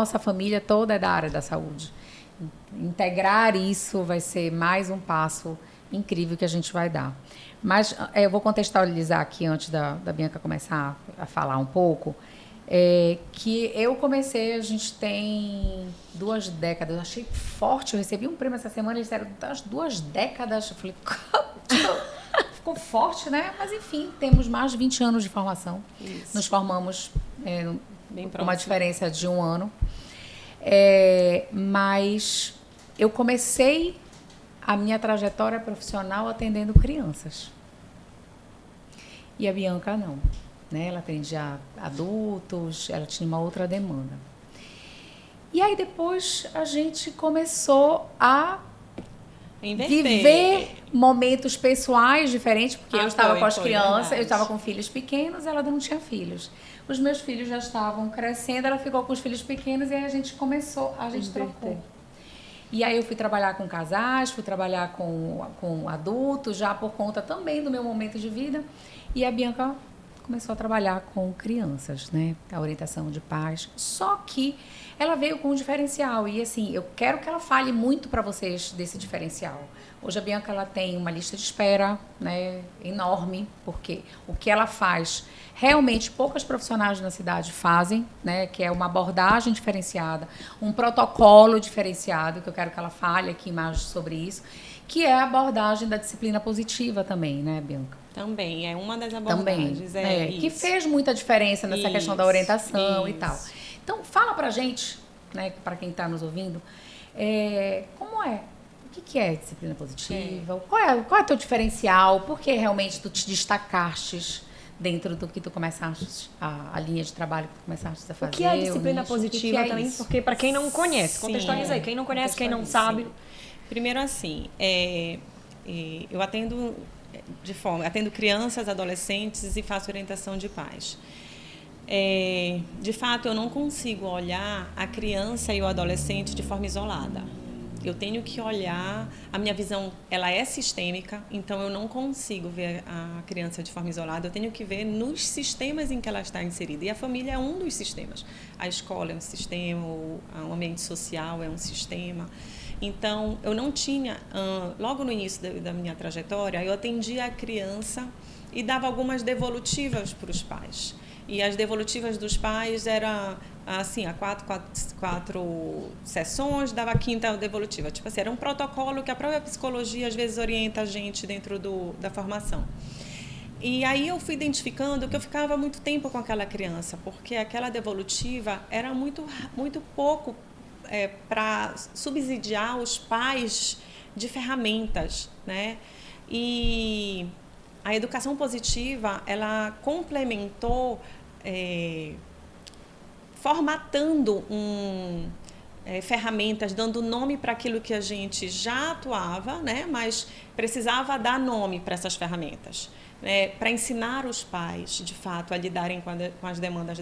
nossa família toda é da área da saúde. Integrar isso vai ser mais um passo incrível que a gente vai dar. Mas eu vou contextualizar aqui, antes da Bianca começar a falar um pouco, que eu comecei, a gente tem 2 décadas, eu achei forte, eu recebi um prêmio essa semana, eles disseram das 2 décadas, eu falei, ficou forte, né? Mas enfim, temos mais de 20 anos de formação. Isso. Nos formamos com uma diferença de 1 ano. Mas eu comecei a minha trajetória profissional atendendo crianças. E a Bianca não. Né? Ela atendia adultos, ela tinha uma outra demanda. E aí depois a gente começou a viver momentos pessoais diferentes, porque eu estava com as crianças, eu estava com filhos pequenos, ela não tinha filhos. Os meus filhos já estavam crescendo, ela ficou com os filhos pequenos e aí a gente trocou. E aí eu fui trabalhar com casais, fui trabalhar com adultos, já por conta também do meu momento de vida. E a Bianca começou a trabalhar com crianças, né? A orientação de pais. Só que ela veio com um diferencial. E assim, eu quero que ela fale muito para vocês desse diferencial. Hoje a Bianca ela tem uma lista de espera, né, enorme, porque o que ela faz, realmente poucas profissionais na cidade fazem, né, que é uma abordagem diferenciada, um protocolo diferenciado, que eu quero que ela fale aqui mais sobre isso, que é a abordagem da disciplina positiva também, né, Bianca? Também, é uma das abordagens. Também, que fez muita diferença nessa questão da orientação e tal. Então, fala pra gente, né, para quem está nos ouvindo, como é? O que é disciplina positiva? Qual é o teu diferencial? Por que realmente tu te destacaste dentro do que tu começaste, a linha de trabalho que tu começaste a fazer? O que é a disciplina positiva também? Isso? Porque para quem não conhece, contextualiza aí. Quem não conhece, quem não sabe. Primeiro assim, eu atendo atendo crianças, adolescentes e faço orientação de pais. De fato, eu não consigo olhar a criança e o adolescente de forma isolada. Eu tenho que olhar, a minha visão ela é sistêmica, então eu não consigo ver a criança de forma isolada, eu tenho que ver nos sistemas em que ela está inserida. E a família é um dos sistemas. A escola é um sistema, o ambiente social é um sistema. Então, eu não tinha, logo no início da minha trajetória, eu atendia a criança e dava algumas devolutivas para os pais. E as devolutivas dos pais eram assim, a quatro sessões, dava a 5ª devolutiva. Tipo assim, era um protocolo que a própria psicologia às vezes orienta a gente dentro da formação. E aí eu fui identificando que eu ficava muito tempo com aquela criança, porque aquela devolutiva era muito pouco para subsidiar os pais de ferramentas, né? E a educação positiva, ela complementou formatando ferramentas, dando nome para aquilo que a gente já atuava, né? Mas precisava dar nome para essas ferramentas, né? Para ensinar os pais, de fato, a lidarem com as demandas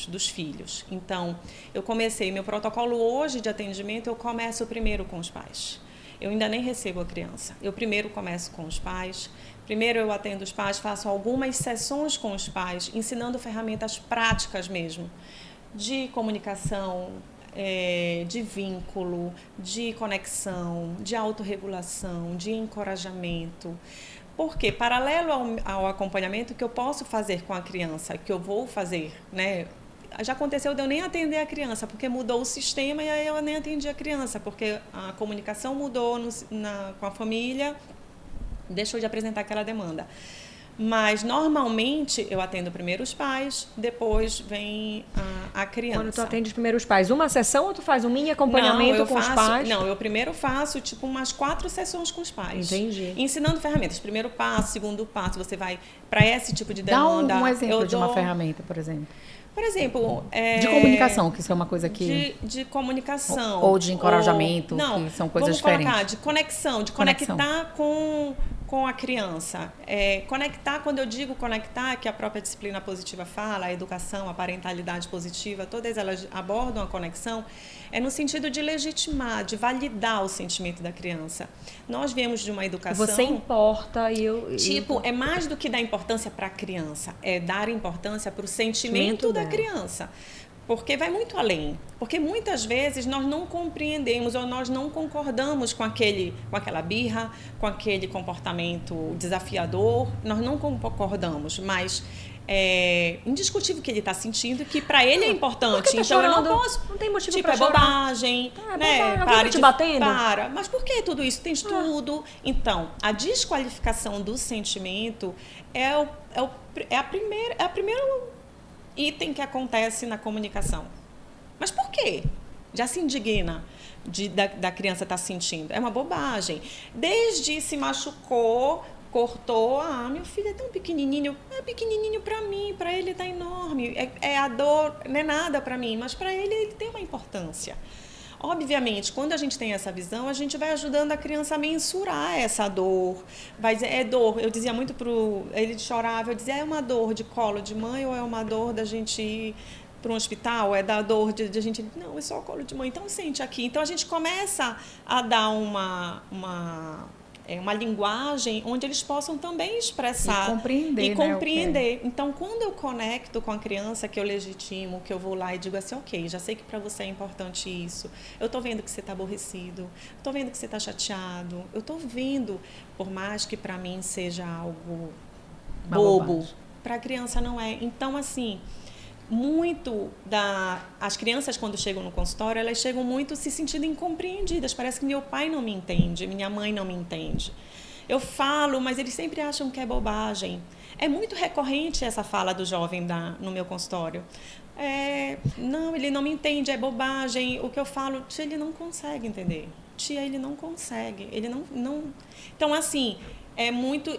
dos filhos. Então, eu comecei, meu protocolo hoje de atendimento, eu começo primeiro com os pais. Eu ainda nem recebo a criança. Eu primeiro começo com os pais. Primeiro eu atendo os pais, faço algumas sessões com os pais, ensinando ferramentas práticas mesmo, de comunicação, de vínculo, de conexão, de autorregulação, de encorajamento. Porque, paralelo ao acompanhamento que eu posso fazer com a criança, que eu vou fazer, né? Já aconteceu de eu nem atender a criança, porque mudou o sistema e aí eu nem atendi a criança, porque a comunicação mudou com a família, deixou de apresentar aquela demanda. Mas, normalmente, eu atendo primeiro os pais, depois vem a criança. Quando tu atende primeiro os pais, uma sessão ou tu faz um mini acompanhamento com os pais? Não, eu primeiro faço, tipo, umas 4 sessões com os pais. Entendi. Ensinando ferramentas. Primeiro passo, segundo passo, você vai para esse tipo de demanda. Dá um exemplo de uma ferramenta, por exemplo. Por exemplo... de comunicação, que isso é uma coisa que... De comunicação. Ou de encorajamento, que são coisas diferentes. Vamos colocar de conexão, de conectar com a criança. Conectar, quando eu digo conectar, que a própria disciplina positiva fala, a educação, a parentalidade positiva, todas elas abordam a conexão, é no sentido de legitimar, de validar o sentimento da criança. Nós viemos de uma educação... Você importa e eu... é mais do que dar importância para a criança, é dar importância para o sentimento da criança. Porque vai muito além. Porque muitas vezes nós não compreendemos ou nós não concordamos com aquela birra, com aquele comportamento desafiador, nós não concordamos, mas é indiscutível que ele está sentindo, que para ele é importante. Tá então chorando? Eu não posso. Não tem motivo tipo, para chorar. Bobagem, né? Para te batendo. Mas por que tudo isso? Tem estudo. Então, a desqualificação do sentimento é a primeira item que acontece na comunicação. Mas por quê? Já se indigna da criança estar sentindo. É uma bobagem. Desde se machucou, cortou, meu filho é tão pequenininho, é pequenininho para mim, para ele tá enorme, a dor não é nada para mim, mas para ele tem uma importância. Obviamente, quando a gente tem essa visão, a gente vai ajudando a criança a mensurar essa dor. Vai dizer, é dor. Eu dizia muito ele chorava, eu dizia, é uma dor de colo de mãe ou é uma dor da gente ir para um hospital? É da dor de a gente... Não, é só o colo de mãe. Então, sente aqui. Então, a gente começa a dar uma linguagem onde eles possam também expressar e compreender. Né, então, quando eu conecto com a criança, que eu legitimo, que eu vou lá e digo assim, ok, já sei que para você é importante isso, eu estou vendo que você está aborrecido, estou vendo que você está chateado, eu estou vendo, por mais que para mim seja algo bobo, para a criança não é. Então, assim, as crianças, quando chegam no consultório, elas chegam muito se sentindo incompreendidas. Parece que meu pai não me entende, minha mãe não me entende. Eu falo, mas eles sempre acham que é bobagem. É muito recorrente essa fala do jovem no meu consultório. Não, ele não me entende, é bobagem. O que eu falo, tia, ele não consegue entender. Tia, ele não consegue. Ele não... Então, assim,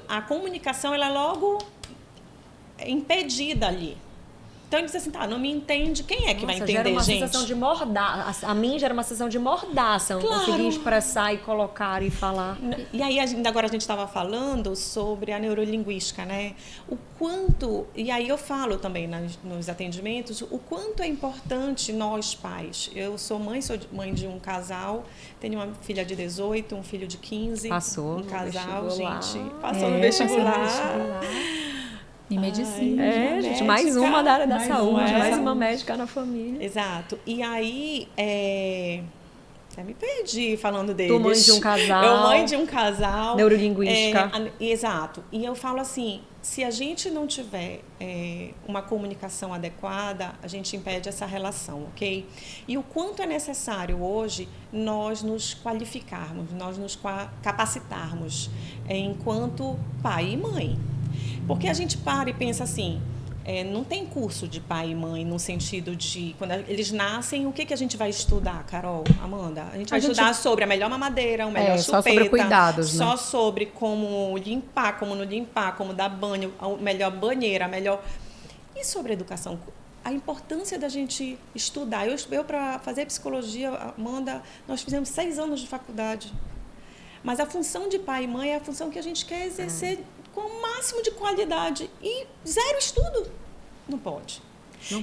a comunicação, ela é logo impedida ali. Então, ele diz assim, não me entende, quem é que vai entender, gera uma gente? sensação de mordaça. A mim gera uma sensação de mordaça. Não conseguir expressar e colocar e falar. E aí, agora a gente estava falando sobre a neurolinguística, né? O quanto... E aí eu falo também nos atendimentos, o quanto é importante nós, pais. Eu sou mãe de um casal, tenho uma filha de 18, um filho de 15. Passou um casal, vestibular. gente. Passou no vestibular. Em medicina. Gente, mais uma da área da saúde, mais uma médica na família. Exato. E aí, eu me perdi falando deles. Tu mãe de um casal. Eu mãe de um casal. Neurolinguística. Exato. E eu falo assim, se a gente não tiver uma comunicação adequada, a gente impede essa relação, ok? E o quanto é necessário hoje nós nos qualificarmos, nós nos capacitarmos enquanto pai e mãe. Porque a gente para e pensa assim, não tem curso de pai e mãe no sentido de, quando eles nascem, o que a gente vai estudar, Carol, Amanda? A gente vai estudar sobre a melhor mamadeira, o melhor chupeta. Só sobre cuidados, né? Só sobre como limpar, como não limpar, como dar banho, a melhor banheira, a melhor... E sobre educação? A importância da gente estudar. Eu para fazer psicologia, Amanda, nós fizemos 6 anos de faculdade. Mas a função de pai e mãe é a função que a gente quer exercer com o máximo de qualidade e 0 estudo. Não pode.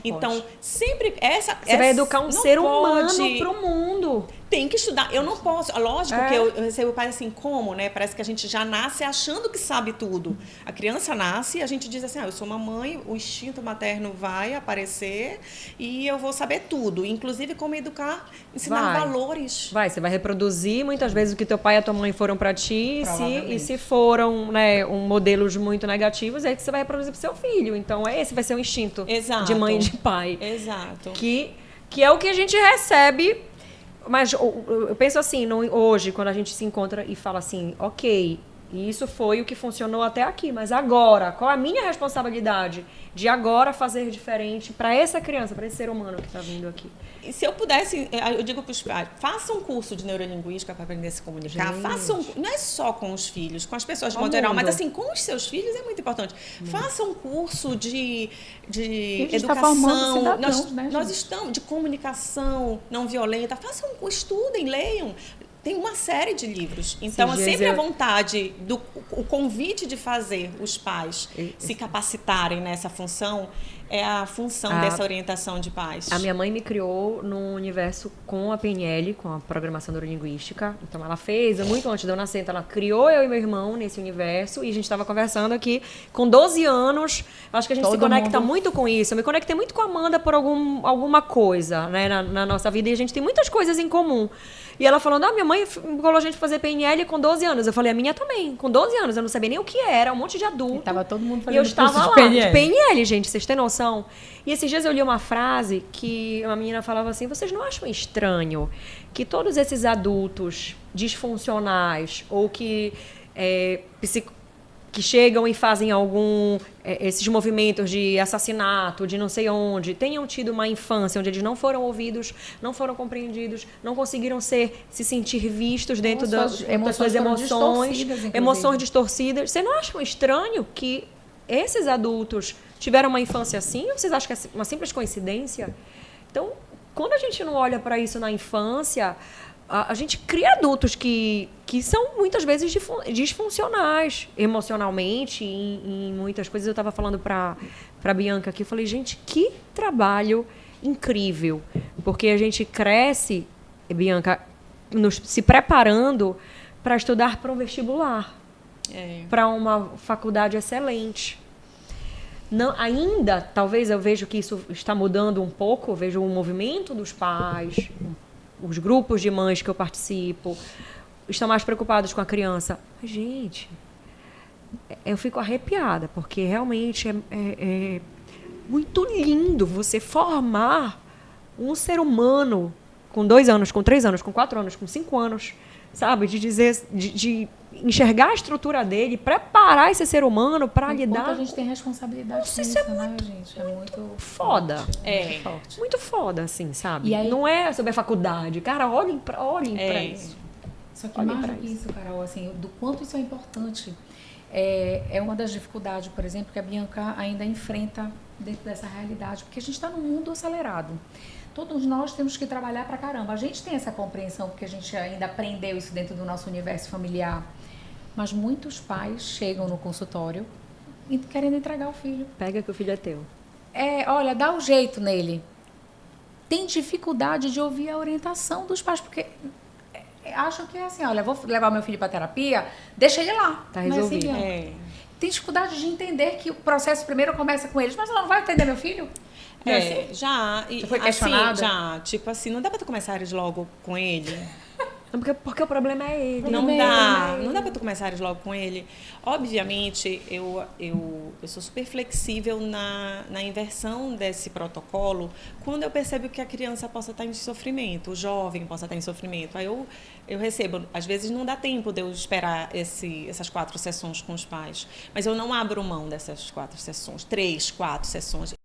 Então, sempre Você vai educar um ser humano para o mundo. Tem que estudar. Eu não posso. Lógico que eu recebo o pai assim, como, né? Parece que a gente já nasce achando que sabe tudo. A criança nasce e a gente diz assim, eu sou uma mãe, o instinto materno vai aparecer e eu vou saber tudo. Inclusive como educar, ensinar valores. Você vai reproduzir muitas vezes o que teu pai e a tua mãe foram para ti. E se foram, né, modelos muito negativos, é que você vai reproduzir para seu filho. Então, esse vai ser o instinto de mãe e de pai. Exato. Que é o que a gente recebe. Mas eu penso assim, hoje, quando a gente se encontra e fala assim, ok, isso foi o que funcionou até aqui, mas agora, qual a minha responsabilidade de agora fazer diferente para essa criança, para esse ser humano que está vindo aqui? E se eu pudesse, eu digo para os pais, faça um curso de neurolinguística para aprender a se comunicar. Não é só com os filhos, com as pessoas de modo geral, mas assim, com os seus filhos é muito importante. Faça um curso de educação, cidadãos, né, nós estamos de comunicação não violenta. Estudem, leiam. tem uma série de livros. Então, é sempre a vontade, o convite de fazer os pais se capacitarem nessa função, é a função dessa orientação de pais. A minha mãe me criou num universo com a PNL, com a programação neurolinguística. Então, ela fez, muito antes de eu nascer, então ela criou eu e meu irmão nesse universo. E a gente estava conversando aqui, com 12 anos, eu acho que a gente se conecta muito com isso. Eu me conectei muito com a Amanda por alguma coisa, né, na nossa vida. E a gente tem muitas coisas em comum. E ela falando, minha mãe colocou a gente fazer PNL com 12 anos. Eu falei, a minha também, com 12 anos. Eu não sabia nem o que era, um monte de adulto. E tava todo mundo fazendo e eu estava lá, de PNL, gente, vocês têm noção? E esses dias eu li uma frase que uma menina falava assim, vocês não acham estranho que todos esses adultos disfuncionais ou que chegam e fazem esses movimentos de assassinato, de não sei onde, tenham tido uma infância onde eles não foram ouvidos, não foram compreendidos, não conseguiram se sentir vistos dentro das suas emoções distorcidas. Você não acha estranho que esses adultos tiveram uma infância assim? Ou vocês acham que é uma simples coincidência? Então, quando a gente não olha para isso na infância, a gente cria adultos que são muitas vezes disfuncionais emocionalmente em muitas coisas. Eu estava falando para a Bianca aqui, eu falei, gente, que trabalho incrível, porque a gente cresce, Bianca, se preparando para estudar para um vestibular, para uma faculdade excelente. Não, ainda, talvez eu vejo que isso está mudando um pouco, eu vejo o movimento dos pais, os grupos de mães que eu participo, estão mais preocupados com a criança. Mas, gente, eu fico arrepiada, porque realmente é muito lindo você formar um ser humano com 2 anos, com 3 anos, com 4 anos, com 5 anos, sabe? De enxergar a estrutura dele, preparar esse ser humano para lidar. A gente tem responsabilidade com isso, né, gente? É muito foda. Muito forte. Muito foda, assim, sabe? E aí, não é sobre a faculdade. Cara, olhem pra isso. Só que mais do que isso, Carol, assim, do quanto isso é importante, é uma das dificuldades, por exemplo, que a Bianca ainda enfrenta dentro dessa realidade, porque a gente está num mundo acelerado. Todos nós temos que trabalhar pra caramba. A gente tem essa compreensão, porque a gente ainda aprendeu isso dentro do nosso universo familiar. Mas muitos pais chegam no consultório querendo entregar o filho. Pega que o filho é teu. Olha, dá um jeito nele. Tem dificuldade de ouvir a orientação dos pais, porque acham que é assim, olha, vou levar meu filho para terapia, deixa ele lá. Tá resolvido. Tem dificuldade de entender que o processo primeiro começa com eles, mas ela não vai atender meu filho? Assim? Já. Você foi questionada? Assim, já. Tipo assim, não dá pra tu começar logo com ele? Porque o problema é ele. Não dá pra tu começar logo com ele. Obviamente, eu sou super flexível na inversão desse protocolo quando eu percebo que a criança possa estar em sofrimento, o jovem possa estar em sofrimento. Aí eu recebo, às vezes não dá tempo de eu esperar essas 4 sessões com os pais, mas eu não abro mão dessas 4 sessões, 3, 4 sessões.